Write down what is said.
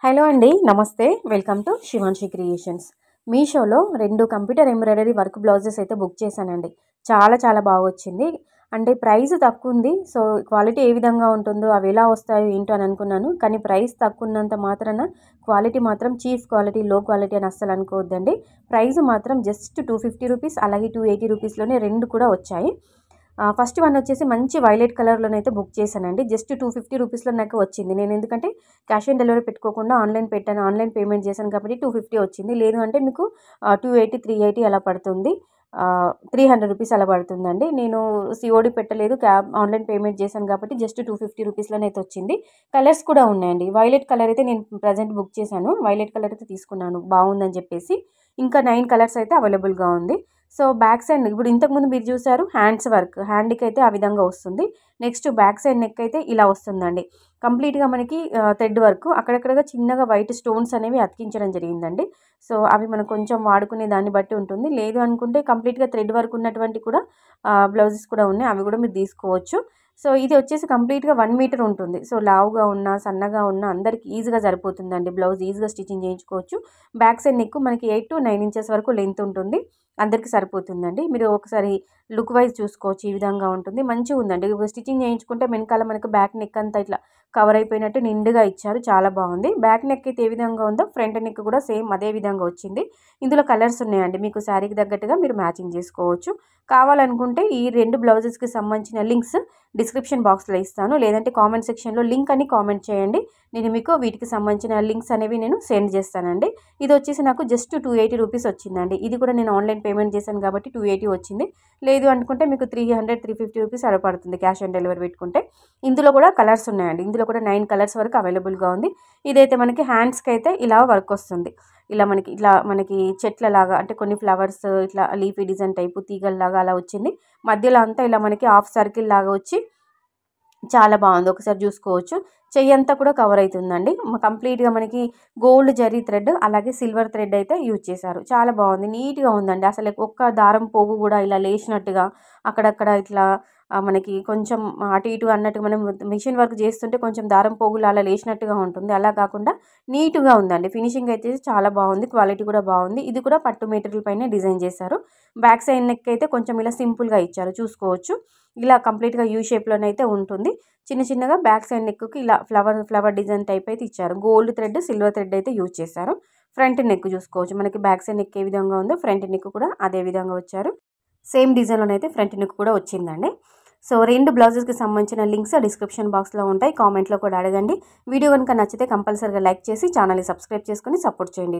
Hello అండి, నమస్తే. Welcome to Shivanshi creations. మీషోలో 2 కంప్యూటర్ ఎంబ్రాయిడరీ వర్క్ బ్లౌజెస్ అయితే బుక్ చేశానండి. చాలా బాగా వచ్చింది. అంటే ప్రైస్ తక్కువ ఉంది. సో క్వాలిటీ ఏ విధంగా ఉంటుందో, అవి ఎలా వస్తాయో ఏంటో అని అనుకున్నాను. కానీ ప్రైస్ తక్కువ ఉన్నంత మాత్రాన క్వాలిటీ మాత్రం చీప్ క్వాలిటీ, లో క్వాలిటీ అని అస్సలు అనుకోవద్దండి. ప్రైస్ మాత్రం జస్ట్ 250 రూపీస్, అలాగే 280 రూపీస్లోనే 2 కూడా వచ్చాయి. ఫస్ట్ వన్ వచ్చేసి మంచి వైలెట్ కలర్లోనైతే బుక్ చేశానండి. జస్ట్ 250 రూపీస్లో నాకు వచ్చింది. నేను ఎందుకంటే క్యాష్ ఆన్ డెలివరీ పెట్టుకోకుండా ఆన్లైన్ పెట్టాను, ఆన్లైన్ పేమెంట్ చేశాను కాబట్టి 250 వచ్చింది. లేదు అంటే మీకు 280, 380 అలా పడుతుంది. 300 రూపీస్ అలా పడుతుందండి. నేను సిఓడి పెట్టలేదు, ఆన్లైన్ పేమెంట్ చేశాను కాబట్టి జస్ట్ 250 రూపీస్లోనే అయితే వచ్చింది. కలర్స్ కూడా ఉన్నాయండి. వైలెట్ కలర్ అయితే నేను ప్రజెంట్ బుక్ చేశాను. వైలెట్ కలర్ అయితే తీసుకున్నాను బాగుందని చెప్పేసి. ఇంకా 9 కలర్స్ అయితే అవైలబుల్గా ఉంది. సో బ్యాక్ సైడ్ ఇప్పుడు ఇంతకుముందు మీరు చూసారు హ్యాండ్స్ వర్క్, హ్యాండ్కి అయితే ఆ విధంగా వస్తుంది. నెక్స్ట్ బ్యాక్ సైడ్ నెక్ అయితే ఇలా వస్తుందండి. కంప్లీట్గా మనకి థ్రెడ్ వర్క్, అక్కడక్కడగా చిన్నగా వైట్ స్టోన్స్ అనేవి అతికించడం జరిగిందండి. సో అవి మనం కొంచెం వాడుకునే దాన్ని బట్టి ఉంటుంది. లేదు అనుకుంటే కంప్లీట్గా థ్రెడ్ వర్క్ ఉన్నటువంటి కూడా బ్లౌజెస్ కూడా ఉన్నాయి, అవి కూడా మీరు తీసుకోవచ్చు. సో ఇది వచ్చేసి కంప్లీట్గా 1 మీటర్ ఉంటుంది. సో లావుగా ఉన్నా సన్నగా ఉన్నా అందరికి ఈజీగా సరిపోతుందండి. బ్లౌజ్ ఈజీగా స్టిచ్చింగ్ చేయించుకోవచ్చు. బ్యాక్ సైడ్ నెక్ మనకి 8 to 9 ఇంచెస్ వరకు లెంత్ ఉంటుంది, అందరికీ సరిపోతుందండి. మీరు ఒకసారి లుక్ వైజ్ చూసుకోవచ్చు. ఈ విధంగా ఉంటుంది, మంచిగా ఉందండి. స్టిచ్చింగ్ చేయించుకుంటే వెనకాల మనకు బ్యాక్ నెక్ అంతా ఇట్లా కవర్ అయిపోయినట్టు నిండుగా ఇచ్చారు, చాలా బాగుంది. బ్యాక్ నెక్ అయితే ఏ విధంగా ఉందో ఫ్రంట్ నెక్ కూడా సేమ్ అదే విధంగా వచ్చింది. ఇందులో కలర్స్ ఉన్నాయండి, మీకు శారీకి తగ్గట్టుగా మీరు మ్యాచింగ్ చేసుకోవచ్చు. కావాలనుకుంటే ఈ 2 బ్లౌజెస్కి సంబంధించిన లింక్స్ డిస్క్రిప్షన్ బాక్స్లో ఇస్తాను, లేదంటే కామెంట్ సెక్షన్లో లింక్ అని కామెంట్ చేయండి. నేను మీకు వీటికి సంబంధించిన లింక్స్ అనేవి నేను సెండ్ చేస్తానండి. ఇది వచ్చేసి నాకు జస్ట్ 280 రూపీస్ వచ్చిందండి. ఇది కూడా నేను ఆన్లైన్ పేమెంట్ చేశాను కాబట్టి 280 వచ్చింది. లేదు అనుకుంటే మీకు 300, 350 రూపీస్ అలా పడుతుంది క్యాష్ ఆన్ డెలివరీ పెట్టుకుంటే. ఇందులో కూడా కలర్స్ ఉన్నాయండి. ఇందులో కూడా 9 కలర్స్ వరకు అవైలబుల్గా ఉంది. ఇదైతే మనకి హ్యాండ్స్కి అయితే ఇలా వర్క్ వస్తుంది. మనకి చెట్లలాగా, అంటే కొన్ని ఫ్లవర్స్ ఇట్లా లీఫీ డిజైన్ టైపు తీగల్లాగా అలా వచ్చింది. మధ్యలో అంతా ఇలా మనకి హాఫ్ సర్కిల్ లాగా వచ్చి చాలా బాగుంది, ఒకసారి చూసుకోవచ్చు. చెయ్యంతా కూడా కవర్ అవుతుందండి. కంప్లీట్గా మనకి గోల్డ్ జరీ థ్రెడ్, అలాగే సిల్వర్ థ్రెడ్ అయితే యూజ్ చేశారు. చాలా బాగుంది, నీట్గా ఉందండి. అసలు ఒక్క దారం పోగు కూడా ఇలా లేచినట్టుగా అక్కడక్కడ ఇట్లా మనకి కొంచెం అటు ఇటు అన్నట్టుగా, మనం మిషన్ వర్క్ చేస్తుంటే కొంచెం దారం పోగులు అలా లేచినట్టుగా ఉంటుంది, అలా కాకుండా నీట్గా ఉందండి. ఫినిషింగ్ అయితే చాలా బాగుంది, క్వాలిటీ కూడా బాగుంది. ఇది కూడా పట్టు మెటీరియల్ పైన డిజైన్ చేశారు. బ్యాక్ సైడ్ నెక్ అయితే కొంచెం ఇలా సింపుల్గా ఇచ్చారు, చూసుకోవచ్చు. ఇలా కంప్లీట్గా యూ షేప్లోనైతే ఉంటుంది. చిన్నగా బ్యాక్ సైడ్ నెక్కి ఇలా ఫ్లవర్ డిజైన్ టైప్ అయితే ఇచ్చారు. గోల్డ్ థ్రెడ్, సిల్వర్ థ్రెడ్ అయితే యూజ్ చేశారు. ఫ్రంట్ నెక్ చూసుకోవచ్చు, మనకి బ్యాక్ సైడ్ నెక్ ఏ విధంగా ఉందో ఫ్రంట్ నెక్ కూడా అదే విధంగా వచ్చారు. సేమ్ డిజైన్లోనైతే ఫ్రంట్ నెక్ కూడా వచ్చిందండి. సో 2 బ్లౌజెస్కి సంబంధించిన లింక్స్ డిస్క్రిప్షన్ బాక్స్లో ఉంటాయి, కామెంట్లో కూడా అడగండి. వీడియో కనుక నచ్చితే కంపల్సరీగా లైక్ చేసి ఛానల్ని సబ్స్క్రైబ్ చేసుకొని సపోర్ట్ చేయండి.